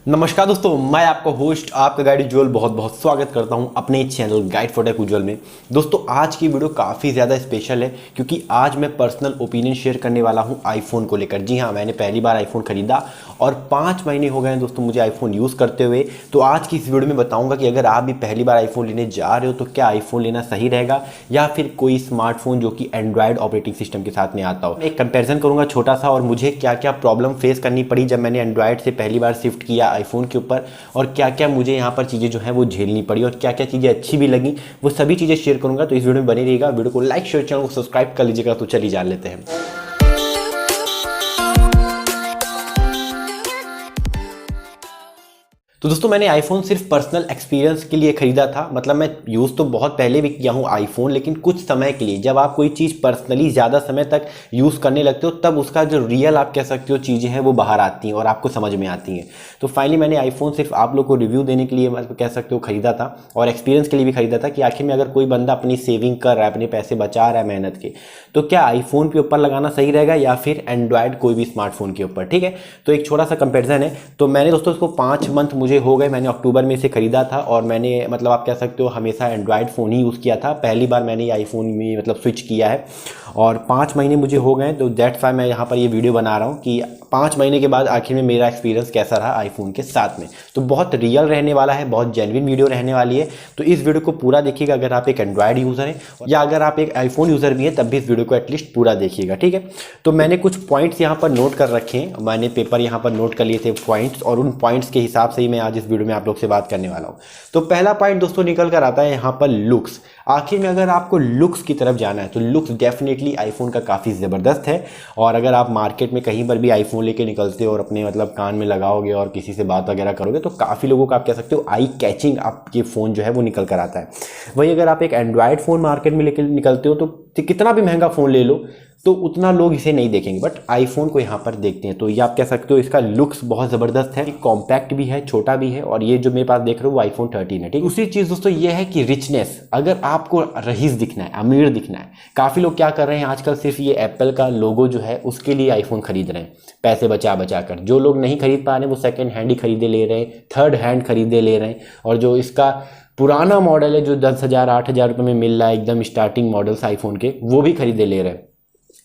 नमस्कार दोस्तों, मैं आपका होस्ट आपका गाइड उज्ज्वल बहुत बहुत स्वागत करता हूं अपने चैनल गाइड फॉर टेक उज्ज्वल में। दोस्तों आज की वीडियो काफ़ी ज़्यादा स्पेशल है क्योंकि आज मैं पर्सनल ओपिनियन शेयर करने वाला हूं आईफोन को लेकर। जी हां, मैंने पहली बार आईफोन खरीदा और 5 महीने हो गए हैं दोस्तों मुझे आईफोन यूज़ करते हुए। तो आज की इस वीडियो में बताऊँगा कि अगर आप भी पहली बार आईफोन लेने जा रहे हो तो क्या आईफोन लेना सही रहेगा या फिर कोई स्मार्टफोन जो कि एंड्रॉयड ऑपरेटिंग सिस्टम के साथ में आता हो। एक कंपेरिजन करूँगा छोटा सा और मुझे क्या क्या प्रॉब्लम फेस करनी पड़ी जब मैंने एंड्रॉयड से पहली बार शिफ्ट किया आईफोन के ऊपर, और क्या क्या मुझे यहाँ पर चीज़ें जो है वो झेलनी पड़ी और क्या क्या चीज़ें अच्छी भी लगी, वो सभी चीज़ें शेयर करूँगा। तो इस वीडियो में बने रहिएगा, वीडियो को लाइक शेयर, चैनल को सब्सक्राइब कर लीजिएगा। तो चलिए जान लेते हैं। तो दोस्तों मैंने आईफोन सिर्फ पर्सनल एक्सपीरियंस के लिए ख़रीदा था। मतलब मैं यूज़ तो बहुत पहले भी किया हूँ आईफोन, लेकिन कुछ समय के लिए। जब आप कोई चीज़ पर्सनली ज़्यादा समय तक यूज़ करने लगते हो तब उसका जो रियल आप कह सकते हो चीज़ें हैं वो बाहर आती हैं और आपको समझ में आती हैं। तो फाइनली मैंने आईफोन सिर्फ आप लोग को रिव्यू देने के लिए मतलब कह सकते हो ख़रीदा था और एक्सपीरियंस के लिए भी ख़रीदा था कि आखिर में अगर कोई बंदा अपनी सेविंग कर रहा है, अपने पैसे बचा रहा है मेहनत के, तो क्या आईफोन के ऊपर लगाना सही रहेगा या फिर एंड्रॉयड कोई भी स्मार्टफोन के ऊपर। ठीक है, तो एक छोटा सा कंपेरिजन है। तो मैंने दोस्तों इसको 5 मंथ मुझे हो गए, मैंने अक्टूबर में इसे खरीदा था और मैंने मतलब आप कह सकते हो हमेशा एंड्रॉयड फ़ोन ही यूज़ किया था। पहली बार मैंने ये आईफोन में मतलब स्विच किया है और 5 महीने मुझे हो गए। तो दैट्स वाई मैं यहाँ पर ये वीडियो बना रहा हूँ कि 5 महीने के बाद आखिर में मेरा एक्सपीरियंस कैसा रहा आईफोन के साथ में। तो बहुत रियल रहने वाला है, बहुत जेन्युइन वीडियो रहने वाली है। तो इस वीडियो को पूरा देखिएगा अगर आप एक एंड्रॉयड यूज़र हैं या अगर आप एक आईफोन यूज़र भी हैं तब भी इस वीडियो को एटलीस्ट पूरा देखिएगा। ठीक है, तो मैंने कुछ पॉइंट्स यहाँ पर नोट कर रखे हैं, मैंने पेपर यहाँ पर नोट कर लिए थे पॉइंट्स, और उन पॉइंट्स के हिसाब से ही मैं आज इस वीडियो में आप लोग से बात करने वाला हूँ। तो पहला पॉइंट दोस्तों निकल कर आता है यहाँ पर लुक्स। आखिर में अगर आपको लुक्स की तरफ जाना है तो लुक्स डेफिनेटली आईफोन का काफ़ी ज़बरदस्त है। और अगर आप मार्केट में कहीं पर भी आईफोन लेके निकलते हो और अपने मतलब कान में लगाओगे और किसी से बात वगैरह करोगे तो काफ़ी लोगों का आप कह सकते हो आई कैचिंग आपके फ़ोन जो है वो निकल कर आता है। वहीं अगर आप एक एंड्रॉयड फ़ोन मार्केट में लेके निकलते हो तो कितना भी महंगा फ़ोन ले लो तो उतना लोग इसे नहीं देखेंगे, बट आईफोन को यहाँ पर देखते हैं। तो ये आप कह सकते हो इसका लुक्स बहुत ज़बरदस्त है, कॉम्पैक्ट भी है, छोटा भी है, और ये जो मेरे पास देख रहे हो वो आईफोन 13 है। ठीक, दूसरी चीज़ दोस्तों ये है कि रिचनेस। अगर आपको रईस दिखना है, अमीर दिखना है, काफ़ी लोग क्या कर रहे हैं आजकल सिर्फ ये एप्पल का लोगो जो है उसके लिए आईफोन खरीद रहे हैं पैसे बचा बचा कर। जो लोग नहीं खरीद पा रहे हैं वो सेकेंड हैंड ही खरीदे ले रहे हैं, थर्ड हैंड खरीदे ले रहे हैं, और जो इसका पुराना मॉडल है जो 10,000 8,000 रुपये में मिल रहा है एकदम स्टार्टिंग मॉडल्स आईफोन के, वो भी खरीदे ले रहे हैं।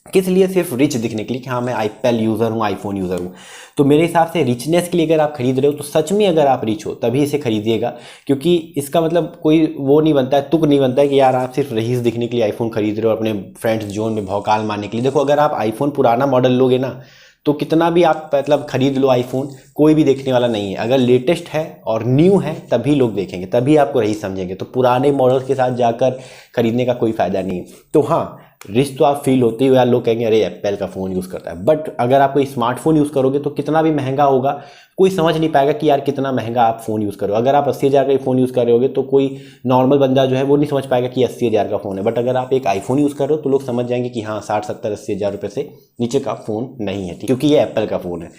किस लिए? सिर्फ रिच दिखने के लिए कि हाँ मैं एप्पल यूज़र हूँ, आईफोन यूज़र हूँ। तो मेरे हिसाब से रिचनेस के लिए अगर आप खरीद रहे हो तो सच में अगर आप रिच हो तभी इसे खरीदिएगा, क्योंकि इसका मतलब कोई वो नहीं बनता है, तुक नहीं बनता है कि यार आप सिर्फ रईस दिखने के लिए आईफोन खरीद रहे हो, अपने फ्रेंड्स जोन में भौकाल मारने के लिए। देखो अगर आप आईफोन पुराना मॉडल लोगे ना तो कितना भी आप मतलब खरीद लो आईफोन, कोई भी देखने वाला नहीं है। अगर लेटेस्ट है और न्यू है तभी लोग देखेंगे, तभी आपको रईस समझेंगे। तो पुराने मॉडल्स के साथ जाकर खरीदने का कोई फ़ायदा नहीं है। तो हाँ, रिस्क तो आप फील होती हो यार, लोग कहेंगे अरे एप्पल का फ़ोन यूज़ करता है, बट अगर आप कोई स्मार्टफोन यूज़ करोगे तो कितना भी महंगा होगा कोई समझ नहीं पाएगा कि यार कितना महंगा आप फ़ोन यूज़ करो। अगर आप 80,000 का फ़ोन यूज़ कर रहे होगे तो कोई नॉर्मल बंदा जो है वो नहीं समझ पाएगा कि 80,000 का फ़ोन है, बट अगर आप एक आईफोन यूज़ कर रहे हो तो लोग समझ जाएंगे कि हाँ 60 70 80,000 रुपये से नीचे का फ़ोन नहीं है, क्योंकि ये एप्पल का फ़ोन है।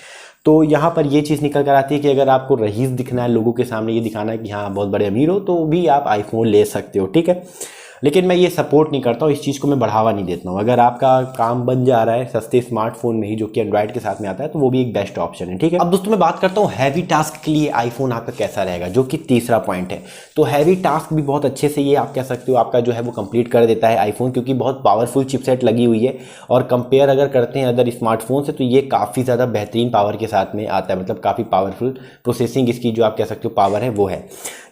तो यहाँ पर ये चीज़ निकल कर आती है कि अगर आपको रईस दिखना है, लोगों के सामने ये दिखाना है कि हाँ बहुत बड़े अमीर हो, तो भी आप आईफोन ले सकते हो। ठीक है, लेकिन मैं ये सपोर्ट नहीं करता हूँ, इस चीज़ को मैं बढ़ावा नहीं देता हूँ। अगर आपका काम बन जा रहा है सस्ते स्मार्टफोन में ही जो कि एंड्रॉयड के साथ में आता है तो वो भी एक बेस्ट ऑप्शन है। ठीक है, अब दोस्तों मैं बात करता हूँ हैवी टास्क के लिए आईफोन आपका कैसा रहेगा, जो कि तीसरा पॉइंट है। तो हैवी टास्क भी बहुत अच्छे से ये आप कह सकते हो आपका जो है वो कंप्लीट कर देता है आईफोन, क्योंकि बहुत पावरफुल चिपसेट लगी हुई है और कंपेयर अगर करते हैं अदर स्मार्टफोन से तो ये काफ़ी ज़्यादा बेहतरीन पावर के साथ में आता है। मतलब काफ़ी पावरफुल प्रोसेसिंग इसकी जो आप कह सकते हो पावर है वो है।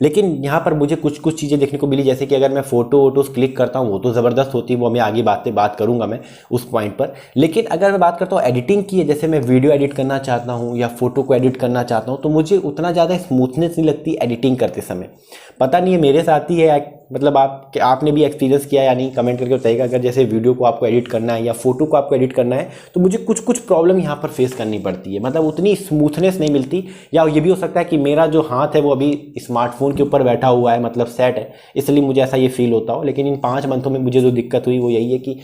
लेकिन यहाँ पर मुझे कुछ चीज़ें देखने को मिली, जैसे कि अगर मैं फोटो वोटोस क्लिक करता हूँ वो तो ज़बरदस्त होती है, वो मैं आगे बात करूँगा मैं उस पॉइंट पर। लेकिन अगर मैं बात करता हूँ एडिटिंग की है, जैसे मैं वीडियो एडिट करना चाहता हूँ या फोटो को एडिट करना चाहता हूँ, तो मुझे उतना ज़्यादा स्मूथनेस नहीं लगती एडिटिंग करते समय। पता नहीं है मेरे साथ ही है, मतलब आपने भी एक्सपीरियंस किया या नहीं, कमेंट करके बताइएगा। अगर जैसे वीडियो को आपको एडिट करना है या फोटो को आपको एडिट करना है तो मुझे कुछ प्रॉब्लम यहाँ पर फेस करनी पड़ती है, मतलब उतनी स्मूथनेस नहीं मिलती। या ये भी हो सकता है कि मेरा जो हाथ है वो अभी स्मार्टफोन के ऊपर बैठा हुआ है, मतलब सेट है, इसलिए मुझे ऐसा ये फील होता हो। लेकिन इन 5 मंथों में मुझे जो दिक्कत हुई वो यही है कि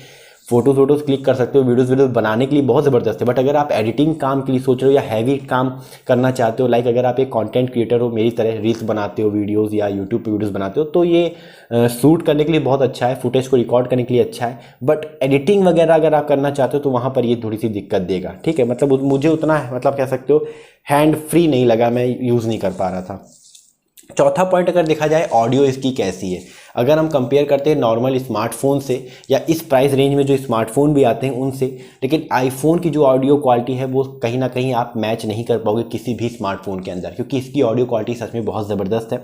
फोटोज क्लिक कर सकते हो, वीडियोस बनाने के लिए बहुत ज़बरदस्त है। बट अगर आप एडिटिंग काम के लिए सोच रहे हो या हैवी काम करना चाहते हो, लाइक अगर आप एक कंटेंट क्रिएटर हो मेरी तरह, रील्स बनाते हो, वीडियोस या यूट्यूब पे वीडियोस बनाते हो, तो ये शूट करने के लिए बहुत अच्छा है, फुटेज को रिकॉर्ड करने के लिए अच्छा है। बट एडिटिंग वगैरह अगर आप करना चाहते हो तो वहाँ पर ये थोड़ी सी दिक्कत देगा, ठीक है। मतलब मुझे उतना मतलब कह सकते हो हैंड फ्री नहीं लगा, मैं यूज़ नहीं कर पा रहा था। चौथा पॉइंट अगर देखा जाए, ऑडियो इसकी कैसी है। अगर हम कंपेयर करते हैं नॉर्मल स्मार्टफोन से या इस प्राइस रेंज में जो स्मार्टफोन भी आते हैं उनसे, लेकिन आईफोन की जो ऑडियो क्वालिटी है वो कहीं ना कहीं आप मैच नहीं कर पाओगे किसी भी स्मार्टफोन के अंदर, क्योंकि इसकी ऑडियो क्वालिटी सच में बहुत ज़बरदस्त है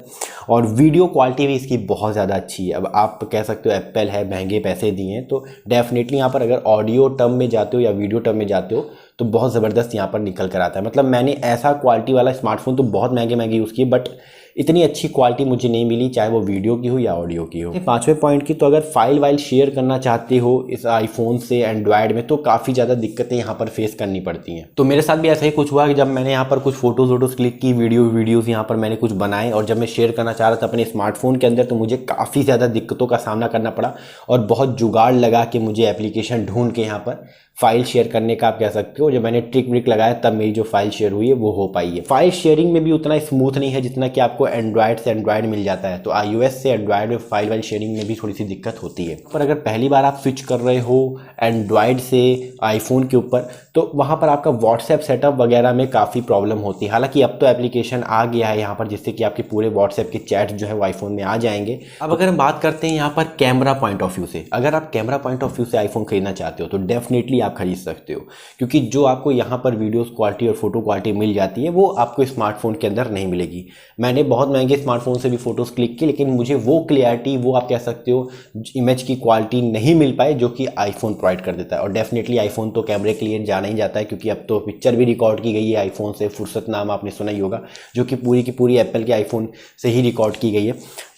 और वीडियो क्वालिटी भी इसकी बहुत ज़्यादा अच्छी है। अब आप कह सकते हो एप्पल है, महंगे पैसे दिए हैं, तो डेफिनेटली यहाँ पर अगर ऑडियो टर्म में जाते हो या वीडियो टर्म में जाते हो तो बहुत ज़बरदस्त यहाँ पर निकल कर आता है। मतलब मैंने ऐसा क्वालिटी वाला स्मार्टफोन तो बहुत महंगे यूज़ किए, बट इतनी अच्छी क्वालिटी मुझे नहीं मिली, चाहे वो वीडियो की हो या ऑडियो की हो। पांचवें पॉइंट की, तो अगर फाइल वाइल शेयर करना चाहते हो इस आईफोन से एंड्रॉयड में तो काफ़ी ज़्यादा दिक्कतें यहाँ पर फेस करनी पड़ती हैं। तो मेरे साथ भी ऐसा ही कुछ हुआ कि जब मैंने यहाँ पर कुछ फोटोज़ क्लिक की, वीडियोज़ यहाँ पर मैंने कुछ बनाए और जब मैं शेयर करना चाह रहा था अपने स्मार्टफोन के अंदर तो मुझे काफ़ी ज़्यादा दिक्कतों का सामना करना पड़ा और बहुत जुगाड़ लगा कि मुझे एप्लीकेशन ढूंढ के यहाँ पर फाइल शेयर करने का आप कह सकते हो, जब मैंने ट्रिक व्रिक लगाया तब मेरी जो फाइल शेयर हुई है वो हो पाई है। फाइल शेयरिंग में भी उतना स्मूथ नहीं है जितना कि आपको एंड्रॉयड से एंड्रॉयड मिल जाता है, तो iOS से एंड्रॉयड में फाइल शेयरिंग में भी थोड़ी सी दिक्कत होती है। पर अगर पहली बार आप स्विच कर रहे हो एंड्रॉयड से आईफोन के ऊपर तो वहाँ पर आपका व्हाट्सएप सेटअप वगैरह में काफ़ी प्रॉब्लम होती है। हालांकि अब तो एप्लीकेशन आ गया है यहाँ पर जिससे कि आपके पूरे व्हाट्सएप के चैट जो है वो आईफोन में आ जाएंगे। अब अगर हम बात करते हैं यहाँ पर कैमरा पॉइंट ऑफ व्यू से, अगर आप कैमरा पॉइंट ऑफ व्यू से आईफोन खरीदना चाहते हो तो डेफिनेटली आप खरीद सकते हो, क्योंकि जो आपको यहाँ पर वीडियोस क्वालिटी और फोटो क्वालिटी मिल जाती है वो आपको स्मार्टफोन के अंदर नहीं मिलेगी। मैंने बहुत महंगे स्मार्टफोन से भी फोटोज़ क्लिक की, लेकिन मुझे वो क्लियरिटी, वो आप कह सकते हो इमेज की क्वालिटी नहीं मिल पाए जो कि आईफोन प्रोवाइड कर देता है। और डेफिनेटली आईफोन तो कैमरे के लिए जाना ही जाता है, क्योंकि अब तो पिक्चर भी रिकॉर्ड की गई है आईफोन से, फुर्सत नाम आपने सुना ही होगा, जो कि पूरी की पूरी एप्पल के आईफोन से ही रिकॉर्ड की गई है।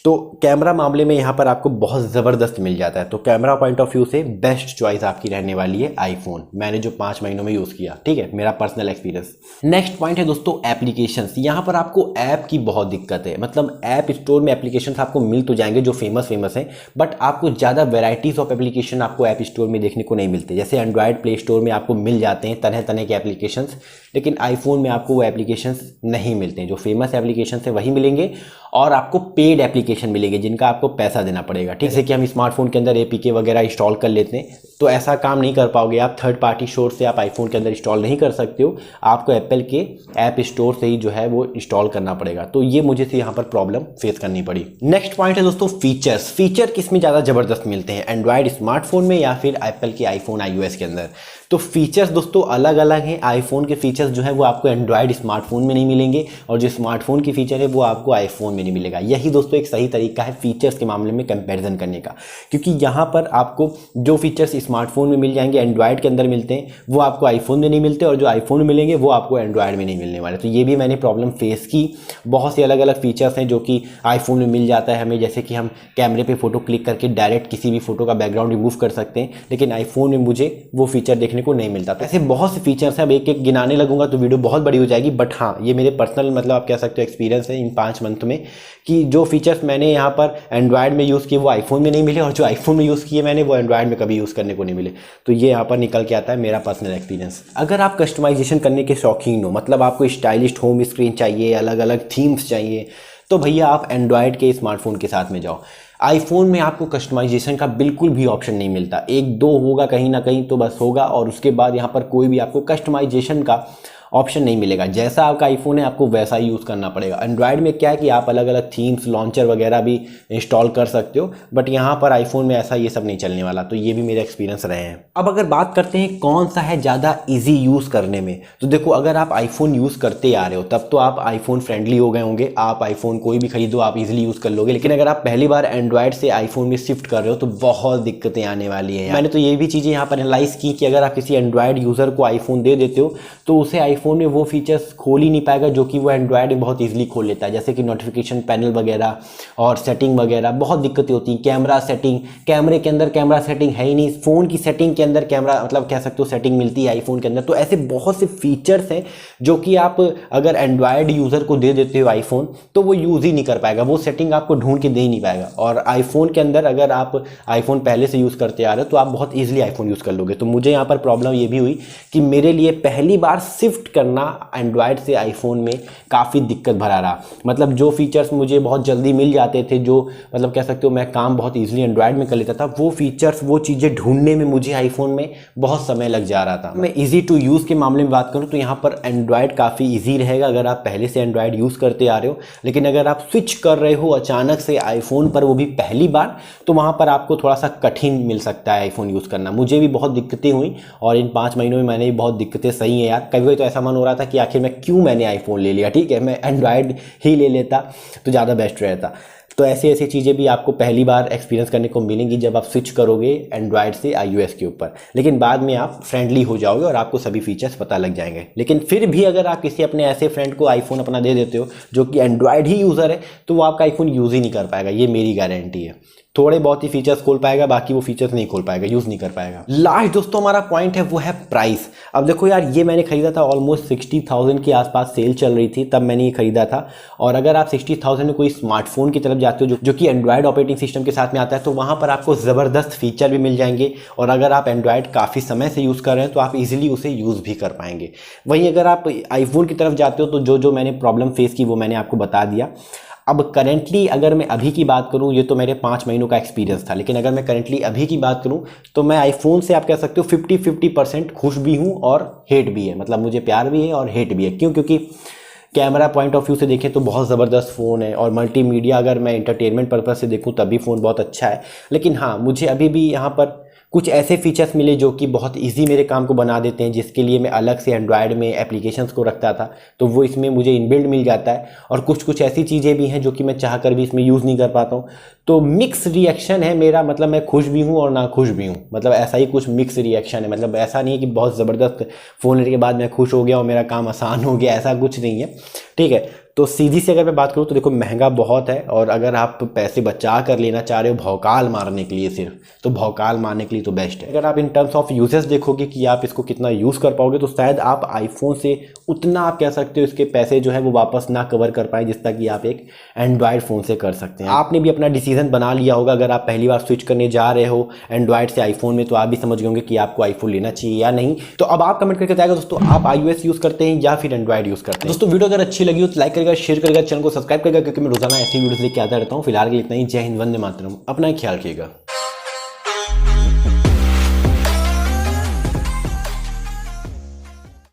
तो कैमरा मामले में यहाँ पर आपको बहुत ज़बरदस्त मिल जाता है। तो कैमरा पॉइंट ऑफ व्यू से बेस्ट चॉइस आपकी रहने वाली है आईफोन, मैंने जो 5 महीनों में यूज़ किया, ठीक है, मेरा पर्सनल एक्सपीरियंस। नेक्स्ट पॉइंट है दोस्तों एप्लीकेशंस। यहाँ पर आपको ऐप की बहुत दिक्कत है, मतलब ऐप स्टोर में एप्लीकेशंस आपको मिल तो जाएंगे जो फेमस हैं, बट आपको ज़्यादा वेराइटीज़ ऑफ एप्लीकेशन आपको ऐप स्टोर में देखने को नहीं मिलते। जैसे एंड्रॉयड प्ले स्टोर में आपको मिल जाते हैं तरह तरह के एप्लीकेशंस, लेकिन आईफोन में आपको वो एप्लीकेशंस नहीं मिलते हैं। जो फेमस एप्लीकेशंस है वही मिलेंगे और आपको पेड एप्लीकेशन मिलेंगे जिनका आपको पैसा देना पड़ेगा, ठीक है। जैसे कि हम स्मार्टफोन के अंदर एपीके वगैरह इंस्टॉल कर लेते हैं, तो ऐसा काम नहीं कर पाओगे आप। थर्ड पार्टी स्टोर से आप आईफोन के अंदर इंस्टॉल नहीं कर सकते हो, आपको एप्पल के ऐप स्टोर से ही जो है वो इंस्टॉल करना पड़ेगा। तो ये मुझे से यहाँ पर प्रॉब्लम फेस करनी पड़ी। नेक्स्ट पॉइंट है दोस्तों फीचर्स। फीचर किसमें ज़्यादा ज़बरदस्त मिलते हैं, एंड्रॉयड स्मार्टफोन में या फिर एप्पल के आईफोन iOS के अंदर? तो फीचर्स दोस्तों अलग अलग हैं। आईफोन के फीचर्स जो है वो आपको एंड्रॉयड स्मार्टफोन में नहीं मिलेंगे और जो स्मार्टफोन की फीचर है वो आपको आईफोन में नहीं मिलेगा। यही दोस्तों एक सही तरीका है फीचर्स के मामले में कंपैरिजन करने का, क्योंकि यहाँ पर आपको जो फीचर्स स्मार्टफोन में मिल जाएंगे, एंड्रॉयड के अंदर मिलते हैं, वो आपको आईफोन में नहीं मिलते और जो आईफोन में मिलेंगे वो आपको एंड्रॉयड में नहीं मिलने वाले। तो ये भी मैंने प्रॉब्लम फेस की। बहुत से अलग अलग फीचर्स हैं जो कि आईफोन में मिल जाता है हमें, जैसे कि हम कैमरे पे फोटो क्लिक करके डायरेक्ट किसी भी फोटो का बैकग्राउंड रिमूव कर सकते हैं, लेकिन आईफोन में मुझे वो फीचर देखने को नहीं मिलता। ऐसे बहुत से फीचर्स हैं, अब एक एक गिनाने लगूंगा तो वीडियो बहुत बड़ी हो जाएगी, बट हाँ ये मेरे पर्सनल मतलब आप कह सकते हो एक्सपीरियंस है इन 5 मंथ में कि जो फीचर्स मैंने यहाँ पर एंड्रॉयड में यूज़ किए वो आईफोन में नहीं मिले और जो आईफोन में यूज़ किए मैंने वो एंड्रॉयड में कभी यूज़ करने को नहीं मिले। तो ये यहाँ पर निकल के आता है मेरा पर्सनल एक्सपीरियंस। अगर आप कस्टमाइजेशन करने के शौकीन हो, मतलब आपको स्टाइलिश होम स्क्रीन चाहिए, अलग अलग थीम्स चाहिए, तो भैया आप एंड्रॉयड के स्मार्टफोन के साथ में जाओ। आईफोन में आपको कस्टमाइजेशन का बिल्कुल भी ऑप्शन नहीं मिलता। 1-2 होगा कहीं ना कहीं तो बस होगा, और उसके बाद यहाँ पर कोई भी आपको कस्टमाइजेशन का ऑप्शन नहीं मिलेगा। जैसा आपका आईफोन है आपको वैसा ही यूज़ करना पड़ेगा। एंड्रॉयड में क्या है कि आप अलग अलग थीम्स, लॉन्चर वगैरह भी इंस्टॉल कर सकते हो, बट यहाँ पर आईफोन में ऐसा ये सब नहीं चलने वाला। तो ये भी मेरे एक्सपीरियंस रहे हैं। अब अगर बात करते हैं कौन सा है ज़्यादा ईजी यूज़ करने में, तो देखो अगर आप आईफोन यूज़ करते आ रहे हो तब तो आप आईफोन फ्रेंडली हो गए होंगे, आप आईफोन कोई भी खरीदो आप ईजिली यूज़ कर लोगे। लेकिन अगर आप पहली बार एंड्रॉयड से आईफोन में शिफ्ट कर रहे हो तो बहुत दिक्कतें आने वाली है। मैंने तो ये भी चीज़ें यहाँ पर एनालाइज की कि अगर आप किसी एंड्रॉयड यूज़र को आईफोन दे देते हो तो उसे आईफोन में वो फीचर्स खोल ही नहीं पाएगा जो कि वो एंड्रॉयड में बहुत ईजिली खोल लेता है, जैसे कि नोटिफिकेशन पैनल वगैरह और सेटिंग वगैरह। बहुत दिक्कतें होती हैं। कैमरा सेटिंग, कैमरे के अंदर कैमरा सेटिंग है ही नहीं, फ़ोन की सेटिंग के अंदर कैमरा मतलब कह सकते हो सेटिंग मिलती है आईफोन के अंदर। तो ऐसे बहुत से फीचर्स हैं जो कि आप अगर एंड्रॉयड यूज़र को दे देते हो आईफोन, तो वो यूज़ ही नहीं कर पाएगा, वो सेटिंग आपको ढूंढ के दे ही नहीं पाएगा। और आईफोन के अंदर अगर आप आईफोन पहले से यूज़ करते आ रहे हो तो आप बहुत ईजिली आईफोन यूज़ कर लोगे। तो मुझे यहाँ पर प्रॉब्लम ये भी हुई कि मेरे लिए पहली बार शिफ्ट करना एंड्रॉयड से आईफोन में काफ़ी दिक्कत भरा रहा। मतलब जो फीचर्स मुझे बहुत जल्दी मिल जाते थे, जो मतलब कह सकते हो मैं काम बहुत ईजिली एंड्रॉयड में कर लेता था, वो फीचर्स वो चीज़ें ढूंढने में मुझे आईफोन में बहुत समय लग जा रहा था। मैं ईजी टू यूज़ के मामले में बात करूँ तो यहाँ पर एंड्रॉयड काफ़ी ईजी रहेगा अगर आप पहले से एंड्रॉयड यूज़ करते आ रहे हो। लेकिन अगर आप स्विच कर रहे हो अचानक से आईफोन पर, वो भी पहली बार, तो वहाँ पर आपको थोड़ा सा कठिन मिल सकता है आईफोन यूज़ करना। मुझे भी बहुत दिक्कतें हुई और इन 5 महीनों में मैंने भी बहुत दिक्कतें सही है यार। कभी कभी तो ऐसा मन हो रहा था कि आखिर मैं क्यों मैंने आईफोन ले लिया, ठीक है मैं एंड्रॉयड ही ले लेता तो ज़्यादा बेस्ट रहता। तो ऐसी ऐसी चीज़ें भी आपको पहली बार एक्सपीरियंस करने को मिलेंगी जब आप स्विच करोगे एंड्रॉयड से iOS के ऊपर। लेकिन बाद में आप फ्रेंडली हो जाओगे और आपको सभी फीचर्स पता लग जाएंगे। लेकिन फिर भी अगर आप किसी अपने ऐसे फ्रेंड को आईफोन अपना दे देते हो जो कि एंड्रॉयड ही यूज़र है, तो वो आपका आईफोन यूज़ ही नहीं कर पाएगा, ये मेरी गारंटी है। थोड़े बहुत ही फीचर्स खोल पाएगा, बाकी वो फीचर्स नहीं खोल पाएगा, यूज़ नहीं कर पाएगा। लास्ट दोस्तों हमारा पॉइंट है वो है प्राइस। अब देखो यार, ये मैंने खरीदा था ऑलमोस्ट 60,000 के आसपास सेल चल रही थी, तब मैंने ये खरीदा था। और अगर आप 60,000 में कोई स्मार्टफोन की तरफ जाते हो जो कि एंड्रॉयड ऑपरेटिंग सिस्टम के साथ में आता है, तो वहाँ पर आपको ज़बरदस्त फीचर भी मिल जाएंगे। और अगर आप एंड्रॉयड काफ़ी समय से यूज़ कर रहे हैं तो आप इजीली उसे यूज़ भी कर पाएंगे। वहीं अगर आप आईफोन की तरफ जाते हो तो जो मैंने प्रॉब्लम फेस की वो मैंने आपको बता दिया। अब करेंटली अगर मैं अभी की बात करूं, ये तो मेरे 5 महीनों का एक्सपीरियंस था, लेकिन अगर मैं करेंटली अभी की बात करूं तो मैं आईफोन से आप कह सकते हो 50-50% खुश भी हूं और हेट भी है। मतलब मुझे प्यार भी है और हेट भी है। क्यों? क्योंकि कैमरा पॉइंट ऑफ व्यू से देखें तो बहुत ज़बरदस्त फ़ोन है, और मल्टीमीडिया अगर मैं इंटरटेनमेंट पर्पज़ से देखूं तब भी फ़ोन बहुत अच्छा है। लेकिन हाँ, मुझे अभी भी यहाँ पर कुछ ऐसे फीचर्स मिले जो कि बहुत इजी मेरे काम को बना देते हैं, जिसके लिए मैं अलग से एंड्रॉयड में एप्लीकेशंस को रखता था, तो वो इसमें मुझे इनबिल्ट मिल जाता है। और कुछ ऐसी चीज़ें भी हैं जो कि मैं चाह कर भी इसमें यूज़ नहीं कर पाता हूँ। तो मिक्स रिएक्शन है मेरा, मतलब मैं खुश भी हूँ और ना खुश भी हूँ। मतलब ऐसा ही कुछ मिक्स रिएक्शन है। मतलब ऐसा नहीं है कि बहुत ज़बरदस्त फ़ोन लेने के बाद मैं खुश हो गया और मेरा काम आसान हो गया, ऐसा कुछ नहीं है, ठीक है। तो सीधी से अगर मैं बात करूँ तो देखो, महंगा बहुत है, और अगर आप पैसे बचा कर लेना चाह रहे हो भौकाल मारने के लिए सिर्फ, तो भौकाल मारने के लिए तो बेस्ट है। अगर आप इन टर्म्स ऑफ यूजेस देखोगे कि आप इसको कितना यूज़ कर पाओगे, तो शायद आप आईफोन से उतना आप कह सकते हो इसके पैसे जो है वो वापस ना कवर कर पाए जितना कि आप एक एंड्रॉयड फ़ोन से कर सकते हैं। आपने भी अपना डिसीजन बना लिया होगा। अगर आप पहली बार स्विच करने जा रहे हो एंड्रॉयड से आईफोन में, तो आप भी समझ गए होंगे कि आपको आईफोन लेना चाहिए या नहीं। तो अब आप कमेंट करके बताएगा दोस्तों, आप iOS यूज़ करते हैं या फिर एंड्रॉयड यूज़ करते हैं। दोस्तों वीडियो अगर अच्छी लगी हो तो लाइक करेगा, शेयर करेगा, चैनल को सब्सक्राइब करेगा, क्योंकि मैं रोजाना ऐसी वीडियोस लेके आता रहता हूँ। फिलहाल के लिए इतना ही। जय हिंद, वंदे मातरम। अपना ख्याल रखिएगा।